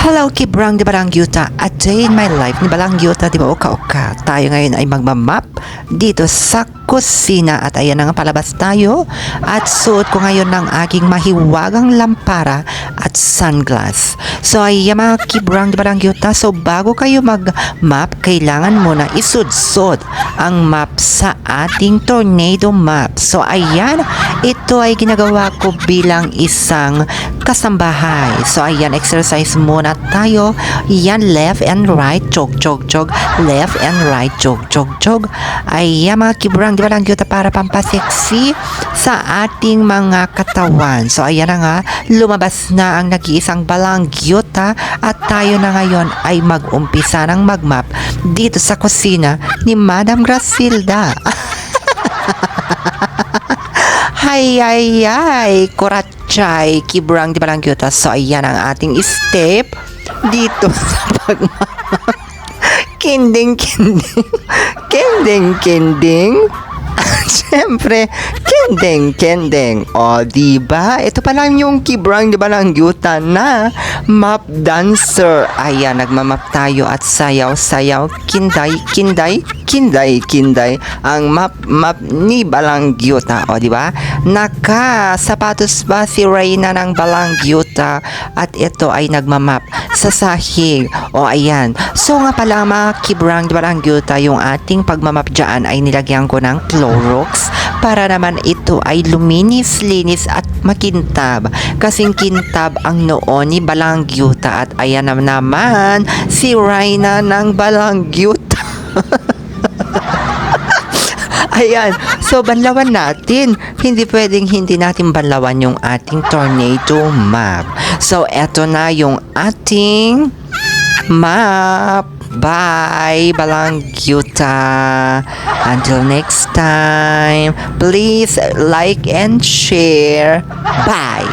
Hello, Kibrang di Balangyuta. A day in my life ni Balangyuta di ba oka-oka. Tayo ngayon ay magmamap dito sa kusina at ayan na nga palabas tayo at suot ko ngayon ng aking mahiwagang lampara at sunglass. So ayan mga Kibrang di Balangyuta. So bago kayo mag-map, kailangan mo na isudsod ang map sa ating tornado map. So ayan, ito ay ginagawa ko bilang isang kasambahay. So ayan, exercise muna tayo. Yan, left and right, jog, jog, jog. Left and right, jog, jog, jog. Ayan mga Kibrang di Balangyuta para pampaseksi sa ating mga katawan. So ayan na nga, lumabas na ang nag-iisang Balangyuta at tayo na ngayon ay mag-umpisa ng magmap dito sa kusina ni Madam Grasilda. Hay, kuratchay, Kibrang di Balangyuta. So ayan ang ating step dito sa pagmamap. Kinding, kinding. Kending, kending. Siyempre, kendeng, kendeng. O, diba? Ito pa lang yung Kibrang di Balangyuta na map dancer. Ayan, nagmamap tayo at sayaw, sayaw. Kinday, kinday, kinday, kinday. Ang map ni Balangyuta. O, diba? Naka-sapatos ba si Reyna ng Balangyuta? At ito ay nagmamap sa sahig. O, ayan. So, nga pala mga Kibrang di Balangyuta, yung ating pagmamap dyan ay nilagyan ko ng Clorox para naman ito ay luminis-linis at makintab. Kasing kintab ang noon ni Balangyuta at ayan naman si Reyna ng Balangyuta. Ayan, so banlawan natin. Hindi pwedeng hindi natin banlawan yung ating tornado map. So eto na yung ating map. Bye, Balangyuta. Until next time, please like and share. Bye.